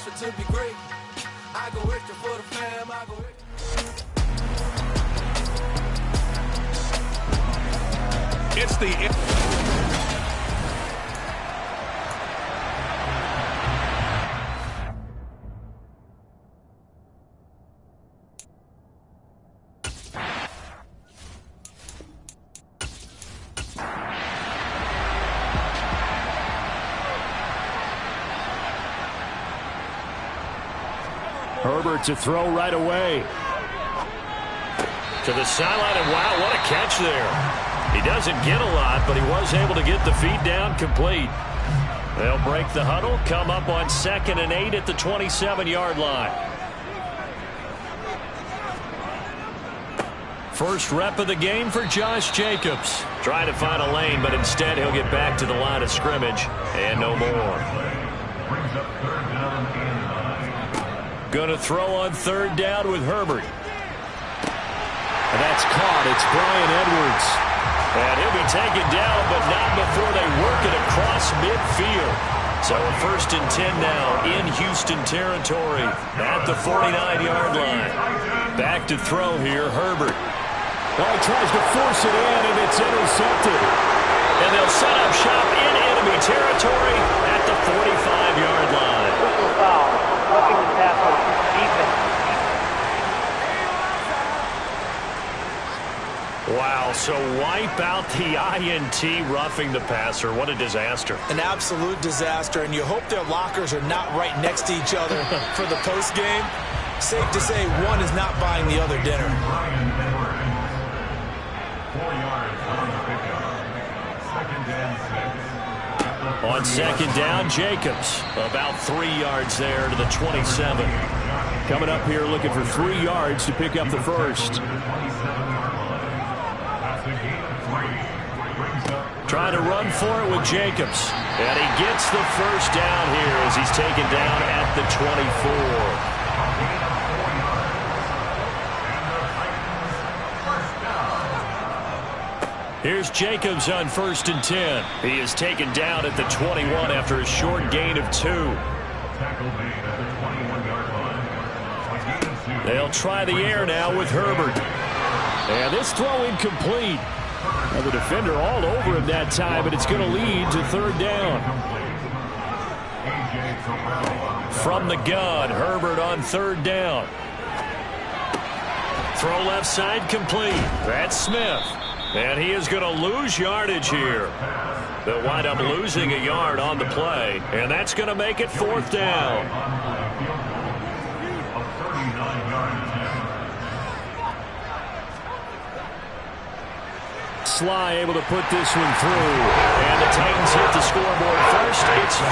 extra to be great. I go extra for the fam. I go extra. It's the... Herbert to throw right away. To the sideline, and wow, what a catch there. He doesn't get a lot, but he was able to get the feed down complete. They'll break the huddle, come up on 2nd and 8 at the 27-yard line. First rep of the game for Josh Jacobs. Trying to find a lane, but instead he'll get back to the line of scrimmage and no more. Going to throw on 3rd down with Herbert. And that's caught. It's Bryan Edwards. And he'll be taken down, but not before they work it across midfield. So a 1st and 10 now in Houston territory at the 49-yard line. Back to throw here, Herbert. Well, he tries to force it in, and it's intercepted. And they'll set up shop in enemy territory at the 45-yard line. Personal foul. Roughing the tackle. Defense. Wow, so wipe out the INT, roughing the passer. What a disaster. An absolute disaster, and you hope their lockers are not right next to each other for the postgame. Safe to say one is not buying the other dinner. 4 yards on the pickup. 2nd and 6. On 2nd down, Jacobs. About 3 yards there to the 27. Coming up here looking for 3 yards to pick up the first. Trying to run for it with Jacobs. And he gets the first down here as he's taken down at the 24. Here's Jacobs on 1st and 10. He is taken down at the 21 after a short gain of 2. They'll try the air now with Herbert. And this throw incomplete. Now the defender all over him that time, but it's going to lead to 3rd down. From the gun, Herbert on 3rd down. Throw left side complete. That's Smith. And he is going to lose yardage here. They'll wind up losing a yard on the play, and that's going to make it 4th down. Sly able to put this one through. And the Titans hit the scoreboard first. It's 3-0.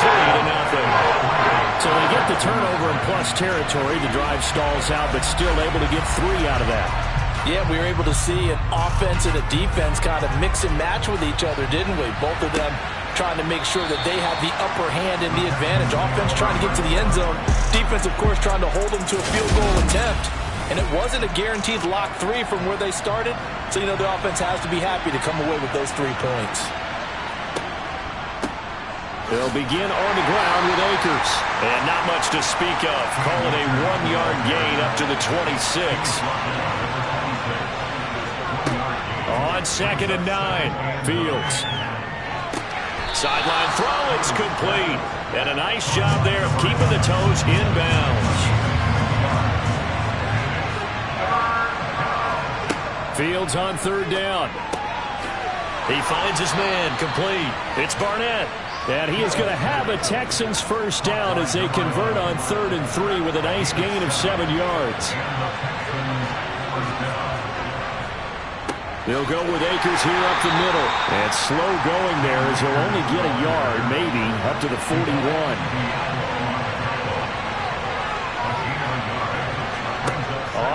So they get the turnover in plus territory. The drive stalls out, but still able to get 3 out of that. Yeah, we were able to see an offense and a defense kind of mix and match with each other, didn't we? Both of them trying to make sure that they have the upper hand and the advantage. Offense trying to get to the end zone. Defense, of course, trying to hold them to a field goal attempt. And it wasn't a guaranteed lock 3 from where they started. So, you know, the offense has to be happy to come away with those 3 points. They'll begin on the ground with Akers. And not much to speak of. Call it a 1-yard gain up to the 26. On 2nd and 9, Fields. Sideline throw, it's complete. And a nice job there of keeping the toes inbounds. Fields on 3rd down. He finds his man, complete. It's Barnett. And he is going to have a Texans first down as they convert on 3rd and 3 with a nice gain of 7 yards. They'll go with Akers here up the middle. And slow going there as he'll only get a yard, maybe, up to the 41.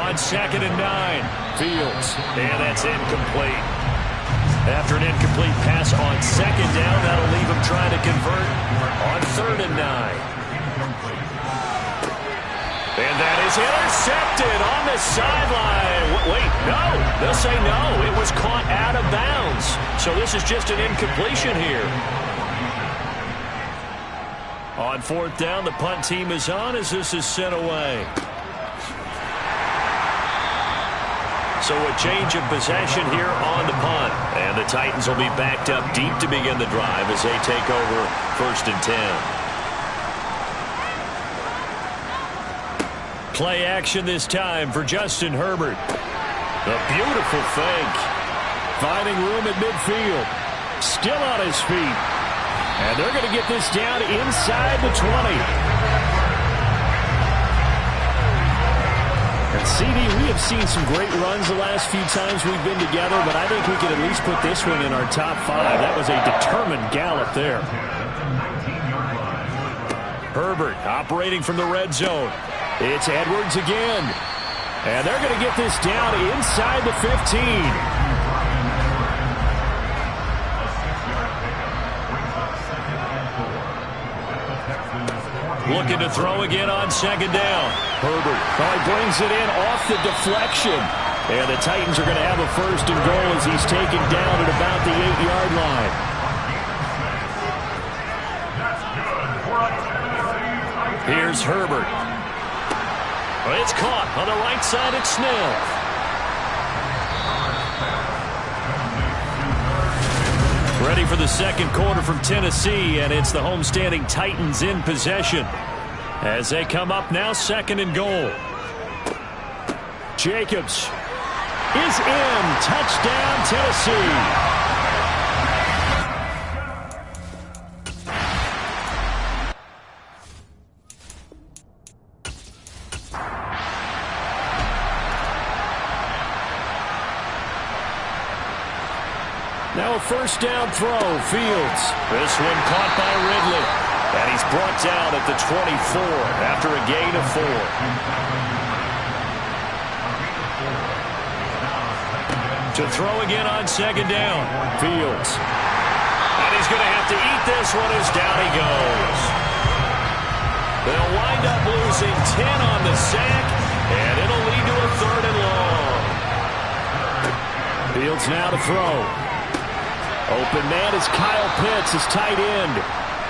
On 2nd and 9, Fields. And that's incomplete. After an incomplete pass on 2nd down, that'll leave him trying to convert on 3rd and 9. And that is intercepted on the sideline. Wait, no. They'll say no. It was caught out of bounds. So this is just an incompletion here. On fourth down, the punt team is on as this is sent away. So a change of possession here on the punt. And the Titans will be backed up deep to begin the drive as they take over 1st and 10. Play action this time for Justin Herbert. A beautiful fake. Finding room at midfield. Still on his feet. And they're going to get this down inside the 20. And CD, we have seen some great runs the last few times we've been together, but I think we could at least put this one in our top 5. That was a determined gallop there. Herbert operating from the red zone. It's Edwards again. And they're going to get this down inside the 15. Looking to throw again on 2nd down. Herbert brings it in off the deflection. And the Titans are going to have a 1st and goal as he's taken down at about the 8-yard line. Here's Herbert. It's caught on the right side at Smith. Ready for the second quarter from Tennessee, and it's the homestanding Titans in possession. As they come up now, 2nd and goal. Jacobs is in. Touchdown, Tennessee. Now a 1st down throw. Fields. This one caught by Ridley. And he's brought down at the 24 after a gain of 4. To throw again on 2nd down. Fields. And he's going to have to eat this one as down he goes. They'll wind up losing 10 on the sack, and it'll lead to a 3rd and long. Fields now to throw. Open man is Kyle Pitts, his tight end.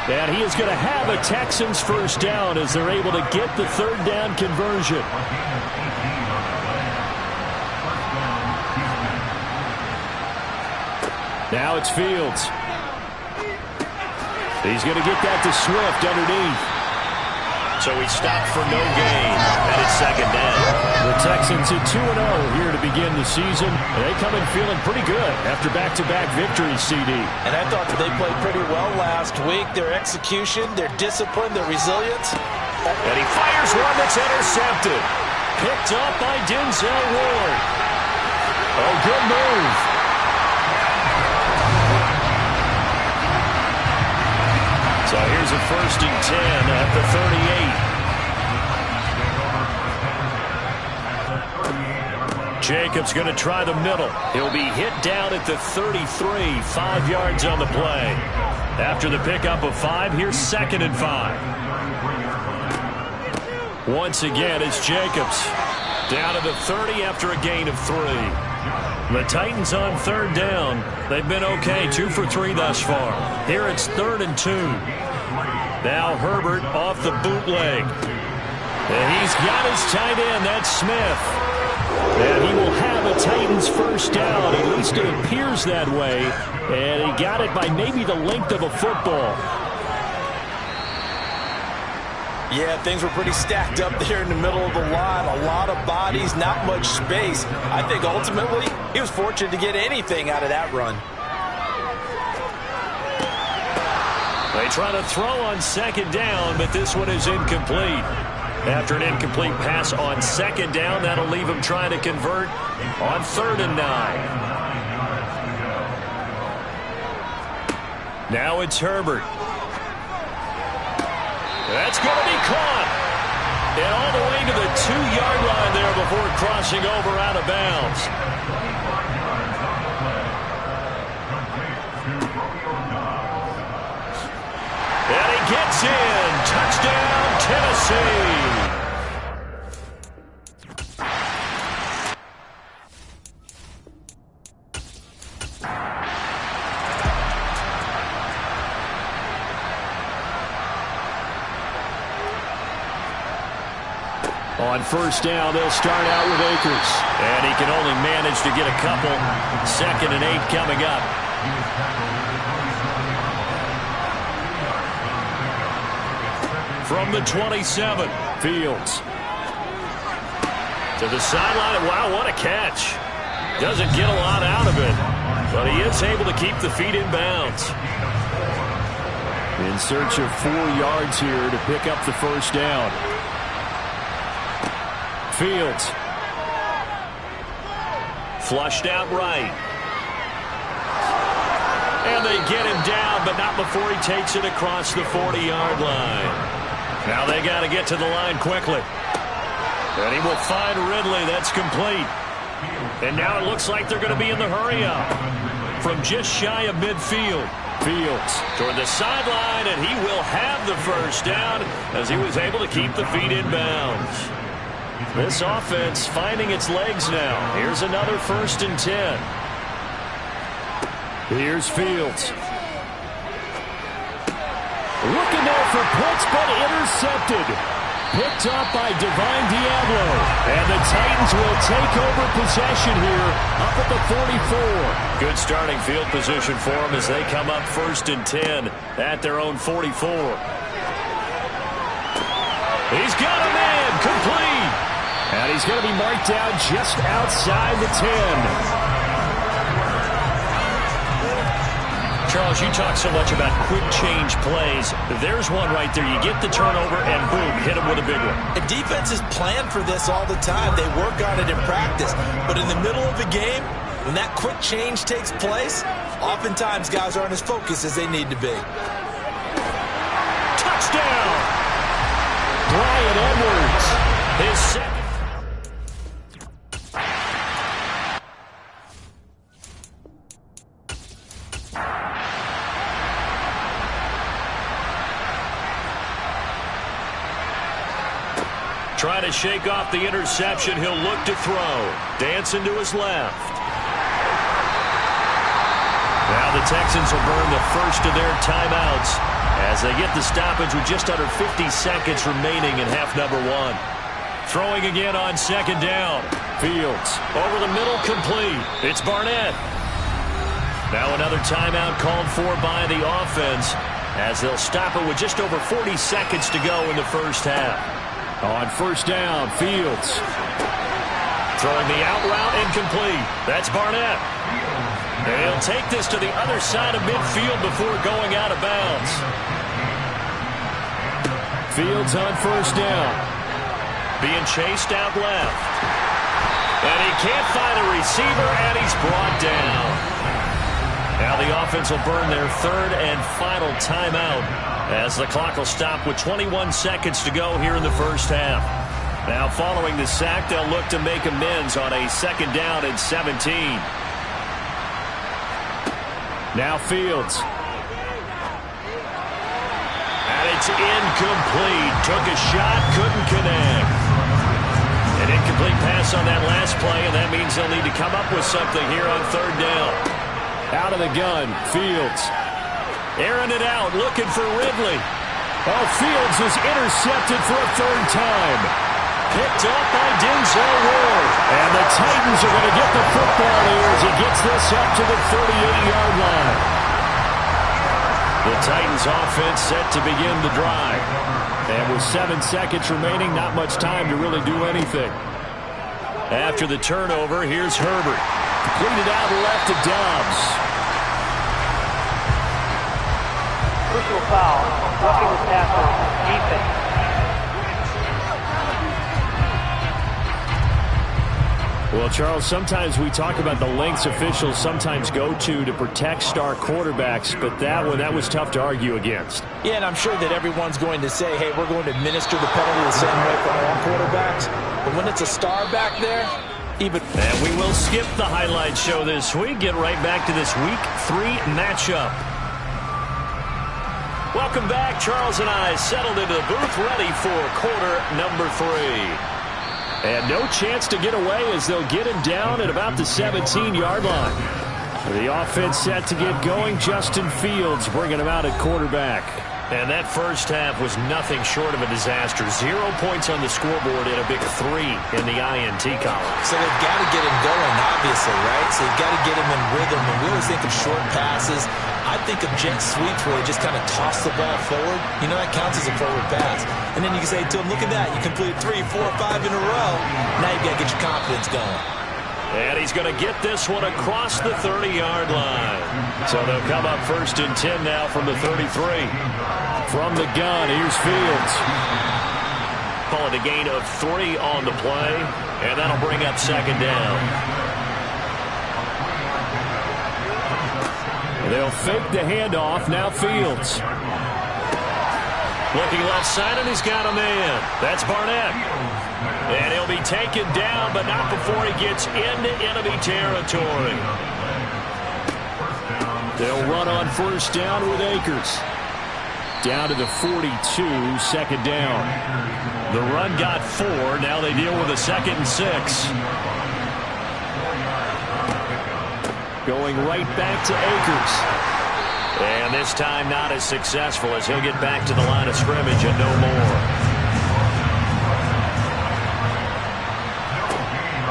And he is going to have a Texans 1st down as they're able to get the 3rd down conversion. Now it's Fields. He's going to get that to Swift underneath. So he stopped for no gain, and it's 2nd down. The Texans at 2-0 here to begin the season. They come in feeling pretty good after back-to-back victories, CD. And I thought that they played pretty well last week. Their execution, their discipline, their resilience. And he fires one that's intercepted. Picked up by Denzel Ward. Oh, good move. So here's a 1st and 10 at the 38. Jacobs going to try the middle. He'll be hit down at the 33, 5 yards on the play. After the pickup of 5, here's 2nd and 5. Once again, it's Jacobs. Down to the 30 after a gain of 3. The Titans on 3rd down. They've been okay, 2 for 3 thus far. Here it's 3rd and 2. Now Herbert off the bootleg. And he's got his tight end, that's Smith. And he will have a Titans 1st down. At least it appears that way. And he got it by maybe the length of a football. Yeah, things were pretty stacked up there in the middle of the line. A lot of bodies, not much space. I think ultimately he was fortunate to get anything out of that run. They try to throw on 2nd down, but this one is incomplete. After an incomplete pass on 2nd down, that'll leave him trying to convert on 3rd and 9. Now it's Herbert. That's going to be caught. And all the way to the 2-yard line there before crossing over out of bounds. And he gets in. Touchdown, Tennessee. On first down, they'll start out with Akers. And he can only manage to get a couple. 2nd and 8 coming up. From the 27, Fields. To the sideline. Wow, what a catch. Doesn't get a lot out of it, but he is able to keep the feet in bounds. In search of 4 yards here to pick up the first down. Fields. Flushed out right. And they get him down, but not before he takes it across the 40-yard line. Now they got to get to the line quickly. And he will find Ridley. That's complete. And now it looks like they're going to be in the hurry-up. From just shy of midfield. Fields Toward the sideline, and he will have the first down as he was able to keep the feet in bounds. This offense finding its legs now. Here's another 1st and 10. Here's Fields. Looking there for Pitts, but intercepted. Picked up by Divine Diablo. And the Titans will take over possession here up at the 44. Good starting field position for them as they come up 1st and 10 at their own 44. He's got a man complete. And he's going to be marked down just outside the 10. Charles, you talk so much about quick change plays. There's one right there. You get the turnover and boom, hit him with a big one. And defenses plan for this all the time. They work on it in practice. But in the middle of the game, when that quick change takes place, oftentimes guys aren't as focused as they need to be. Touchdown! Bryan Edwards. His second. Trying to shake off the interception. He'll look to throw. Dancing to his left. Now the Texans will burn the first of their timeouts as they get the stoppage with just under 50 seconds remaining in half number 1. Throwing again on 2nd down. Fields. Over the middle, complete. It's Barnett. Now another timeout called for by the offense as they'll stop it with just over 40 seconds to go in the first half. On first down, Fields. Throwing the out route incomplete. That's Barnett. And he'll take this to the other side of midfield before going out of bounds. Fields on first down. Being chased out left. And he can't find a receiver, and he's brought down. Now the offense will burn their 3rd and final timeout as the clock will stop with 21 seconds to go here in the first half. Now following the sack, they'll look to make amends on a 2nd down and 17. Now Fields. And it's incomplete. Took a shot, couldn't connect. An incomplete pass on that last play, and that means they'll need to come up with something here on 3rd down. Out of the gun, Fields. Airing it out, looking for Ridley. Oh, Fields is intercepted for a 3rd time. Picked up by Denzel Ward. And the Titans are going to get the football here as he gets this up to the 38-yard line. The Titans offense set to begin the drive. And with 7 seconds remaining, not much time to really do anything. After the turnover, here's Herbert. Completed out left to Dobbs. Personal foul, roughing the passer, defense. Well, Charles, sometimes we talk about the lengths officials sometimes go to protect star quarterbacks, but that was tough to argue against. Yeah, and I'm sure that everyone's going to say, hey, we're going to administer the penalty the same way for all quarterbacks. But when it's a star back there, even... And we will skip the highlight show this week. Get right back to this Week 3 matchup. Welcome back. Charles and I settled into the booth ready for quarter number 3. And no chance to get away as they'll get him down at about the 17-yard line. The offense set to get going. Justin Fields bringing him out at quarterback. And that first half was nothing short of a disaster. 0 points on the scoreboard and a big 3 in the INT column. So they've got to get him going, obviously, right? So you've got to get him in rhythm. And we always think of short passes. I think of jet sweeps where they just kind of toss the ball forward. You know, that counts as a forward pass. And then you can say to him, look at that. You completed 3, 4, 5 in a row. Now you've got to get your confidence going. And he's going to get this one across the 30-yard line. So they'll come up 1st and 10 now from the 33. From the gun, here's Fields. Call it a gain of 3 on the play, and that'll bring up 2nd down. They'll fake the handoff. Now Fields. Looking left side, and he's got a man. That's Barnett. And he'll be taken down, but not before he gets into enemy territory. They'll run on 1st down with Akers. Down to the 42, 2nd down. The run got 4. Now they deal with a 2nd and 6. Going right back to Akers. And this time not as successful as he'll get back to the line of scrimmage and no more.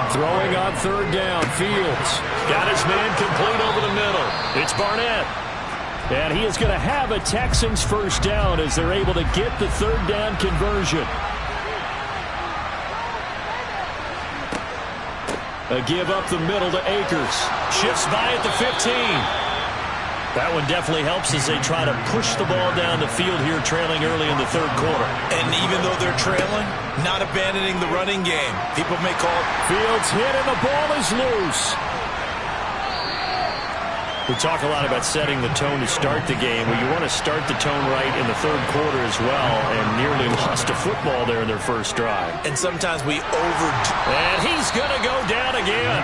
Throwing on 3rd down, Fields. Got his man complete over the middle. It's Barnett. And he is going to have a Texans 1st down as they're able to get the 3rd down conversion. A give up the middle to Akers. Shifts by at the 15. That one definitely helps as they try to push the ball down the field here, trailing early in the 3rd quarter. And even though they're trailing, not abandoning the running game. People may call it. Fields hit and the ball is loose. We talk a lot about setting the tone to start the game. Well, you want to start the tone right in the 3rd quarter as well, and nearly lost a football there in their first drive. And sometimes we And he's going to go down again.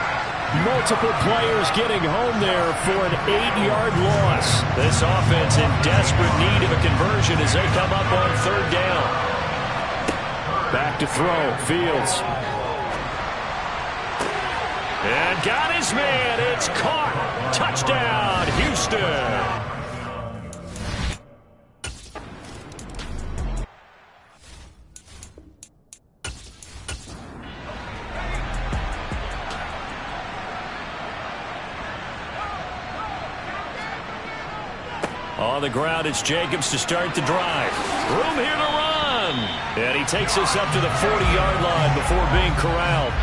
Multiple players getting home there for an 8-yard loss. This offense in desperate need of a conversion as they come up on 3rd down. Back to throw, Fields. And got his man. It's caught. Touchdown, Houston. On the ground, it's Jacobs to start the drive. Room here to run. And he takes us up to the 40-yard line before being corralled.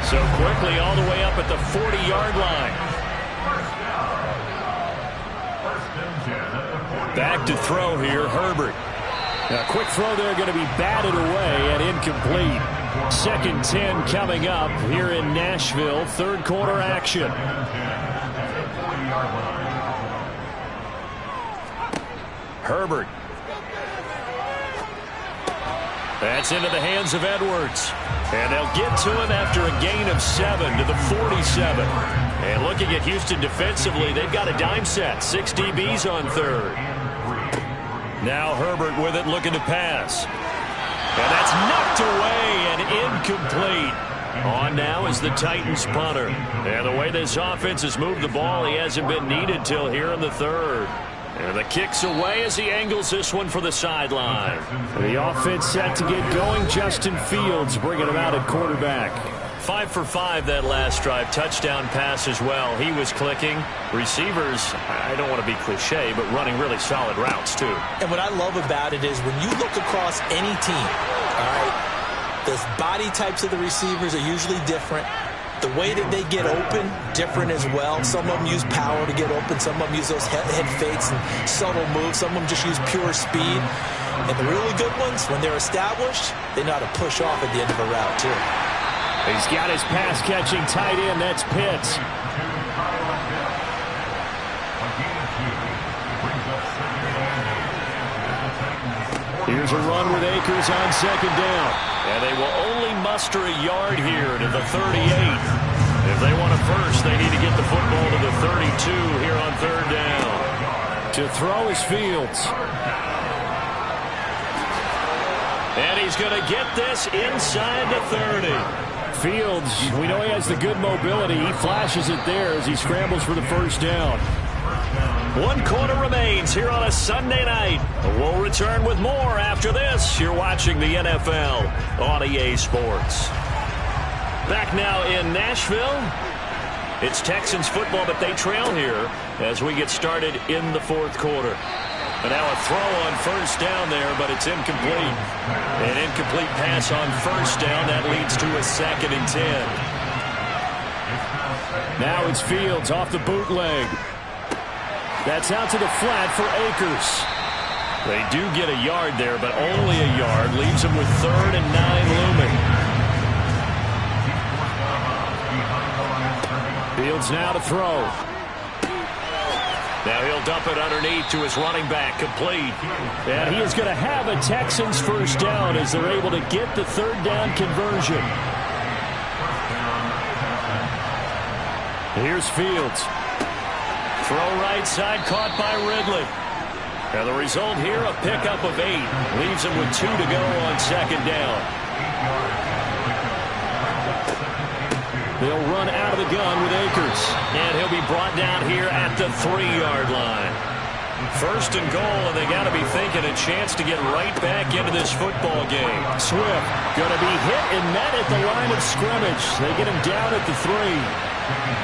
So quickly all the way up at the 40-yard line. Back to throw here, Herbert. A quick throw there going to be batted away and incomplete. 2nd 10 coming up here in Nashville. 3rd quarter action. Herbert. That's into the hands of Edwards. And they'll get to him after a gain of 7 to the 47. And looking at Houston defensively, they've got a dime set. 6 DBs on 3rd. Now Herbert with it, looking to pass. And that's knocked away and incomplete. On now is the Titans punter. And the way this offense has moved the ball, he hasn't been needed till here in the 3rd. And the kick's away as he angles this one for the sideline. The offense set to get going. Justin Fields bringing him out at quarterback. 5 for 5 that last drive. Touchdown pass as well. He was clicking. Receivers, I don't want to be cliche, but running really solid routes too. And what I love about it is when you look across any team, all right, the body types of the receivers are usually different. The way that they get open, different as well. Some of them use power to get open. Some of them use those head fakes and subtle moves. Some of them just use pure speed. And the really good ones, when they're established, they know how to push off at the end of a route, too. He's got his pass-catching tight end. That's Pitts. Here's a run with Akers on 2nd down. And they will only muster a yard here to the 38. If they want a first, they need to get the football to the 32 here on 3rd down. To throw is Fields. And he's going to get this inside the 30. Fields, we know he has the good mobility. He flashes it there as he scrambles for the 1st down. One quarter remains here on a Sunday night. We'll return with more after this. You're watching the NFL on EA Sports. Back now in Nashville. It's Texans football, but they trail here as we get started in the fourth quarter. And now a throw on first down there, but it's incomplete. An incomplete pass on first down. That leads to a 2nd and 10. Now it's Fields off the bootleg. That's out to the flat for Akers. They do get a yard there, but only a yard. Leaves them with 3rd and 9 looming. Fields now to throw. Now he'll dump it underneath to his running back, complete. And he is going to have a Texans first down as they're able to get the 3rd down conversion. Here's Fields. Throw right side, caught by Ridley. And the result here, a pickup of 8. Leaves him with 2 to go on 2nd down. They'll run out of the gun with Akers. And he'll be brought down here at the 3-yard line. 1st and goal, and they got to be thinking a chance to get right back into this football game. Swift going to be hit and met at the line of scrimmage. They get him down at the 3.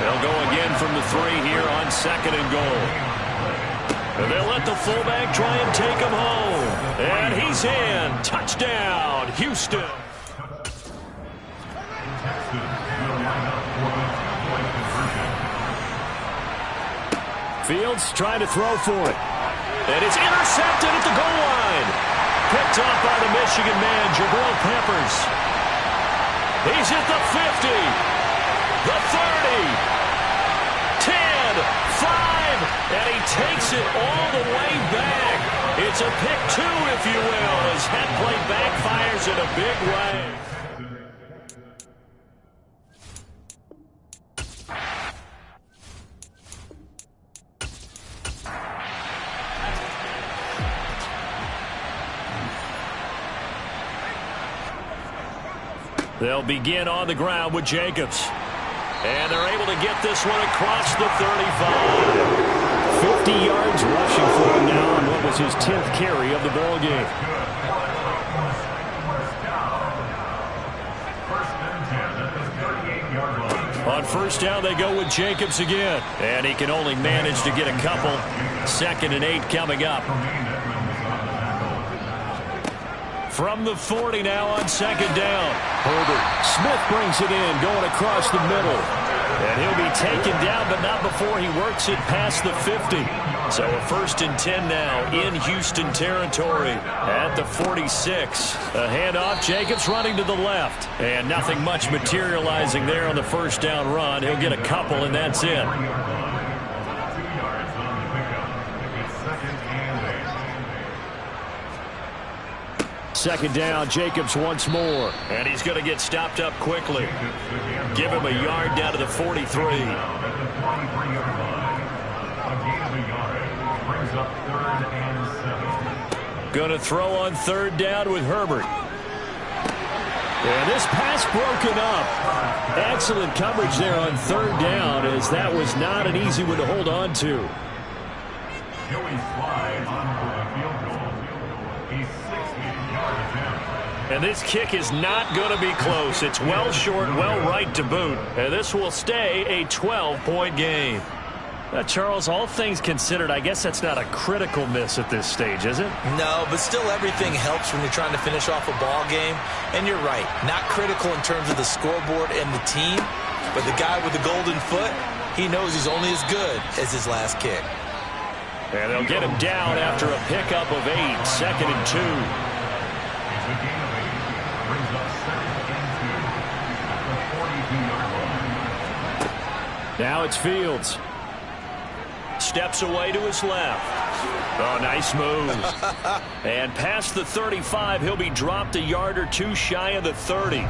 They'll go again from the 3 here on 2nd and goal. And they'll let the fullback try and take him home. And he's in. Touchdown, Houston. Fields trying to throw for it. And it's intercepted at the goal line. Picked up by the Michigan man, Jabril Peppers. He's at the 50. The 30, 10, 5, and he takes it all the way back. It's a pick 2, if you will, as head play backfires in a big way. They'll begin on the ground with Jacobs. And they're able to get this one across the 35. 50 yards rushing for him now on what was his 10th carry of the ball game. On first down, they go with Jacobs again. And he can only manage to get a couple. 2nd and 8 coming up. From the 40 now on 2nd down. Herbert. Smith brings it in, going across the middle. And he'll be taken down, but not before he works it past the 50. So a 1st and 10 now in Houston territory at the 46. A handoff, Jacobs running to the left. And nothing much materializing there on the first down run. He'll get a couple, and that's it. Second down, Jacobs once more. And he's going to get stopped up quickly. Give him a yard down to the 43. Going to throw on 3rd down with Herbert. And this pass broken up. Excellent coverage there on 3rd down, as that was not an easy one to hold on to. And this kick is not going to be close. It's well short, well right to boot. And this will stay a 12-point game. Charles, all things considered, I guess that's not a critical miss at this stage, is it? No, but still everything helps when you're trying to finish off a ball game. And you're right, not critical in terms of the scoreboard and the team. But the guy with the golden foot, he knows he's only as good as his last kick. And they'll get him down after a pickup of 8, 2nd and 2. Now it's Fields. Steps away to his left. Oh, nice move. And past the 35, he'll be dropped a yard or 2 shy of the 30.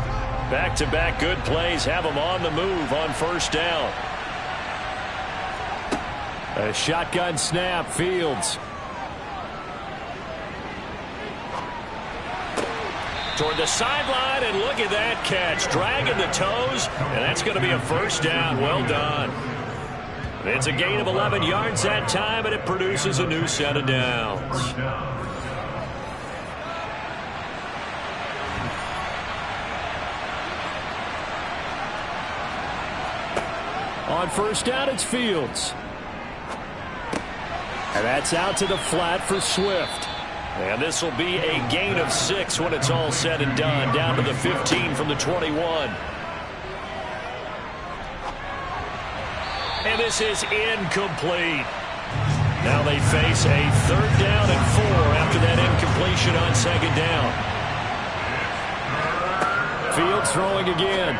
Back-to-back good plays have him on the move on first down. A shotgun snap, Fields. Toward the sideline, and look at that catch. Dragging the toes, and that's going to be a first down. Well done. It's a gain of 11 yards that time, and it produces a new set of downs. First down. On first down, it's Fields. And that's out to the flat for Swift. And this will be a gain of 6 when it's all said and done, down to the 15 from the 21. And this is incomplete. Now they face a 3rd down and 4 after that incompletion on 2nd down. Fields throwing again.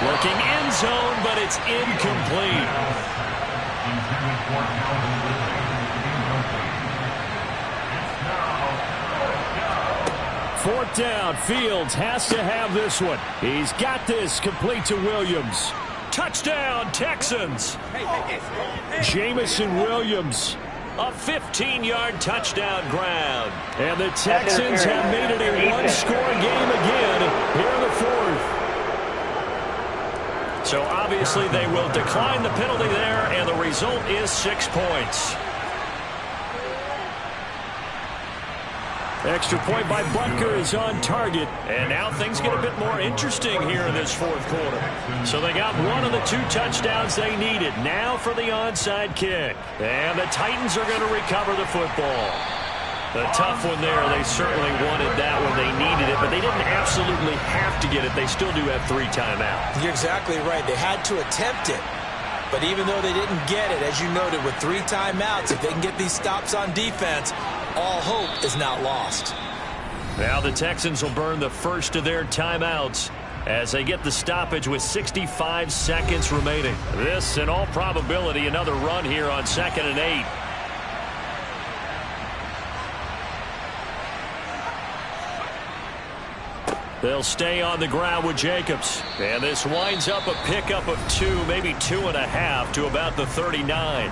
Looking end zone, but it's incomplete. Intended for Calvin incomplete. It's now 4th down. Fields has to have this one. He's got this, complete to Williams. Touchdown, Texans. Jamison Williams, a 15-yard touchdown grab. And the Texans have made it a one-score game again here in the 4th. So obviously they will decline the penalty there, and the result is 6 points. Extra point by Butker is on target. And now things get a bit more interesting here in this 4th quarter. So they got one of the 2 touchdowns they needed. Now for the onside kick. And the Titans are going to recover the football. A tough one there. They certainly wanted that one. They needed it, but they didn't absolutely have to get it. They still do have 3 timeouts. You're exactly right. They had to attempt it. But even though they didn't get it, as you noted, with 3 timeouts, if they can get these stops on defense, all hope is not lost. Now the Texans will burn the first of their timeouts as they get the stoppage with 65 seconds remaining. This, in all probability, another run here on 2nd and 8. They'll stay on the ground with Jacobs. And this winds up a pickup of 2, maybe 2.5 to about the 39.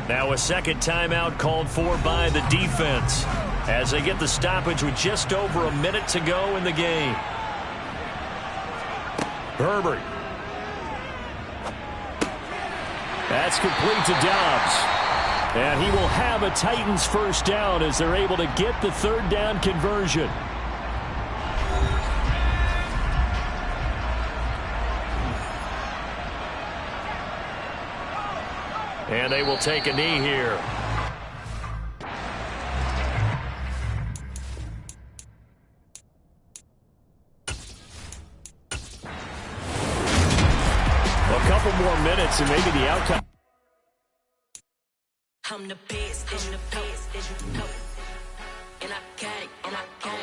Now a second timeout called for by the defense as they get the stoppage with just over a minute to go in the game. Herbert. That's complete to Dobbs. And he will have a Titans first down as they're able to get the 3rd down conversion. And they will take a knee here. A couple more minutes and maybe the outcome. I'm the best, and I can't, and I can't.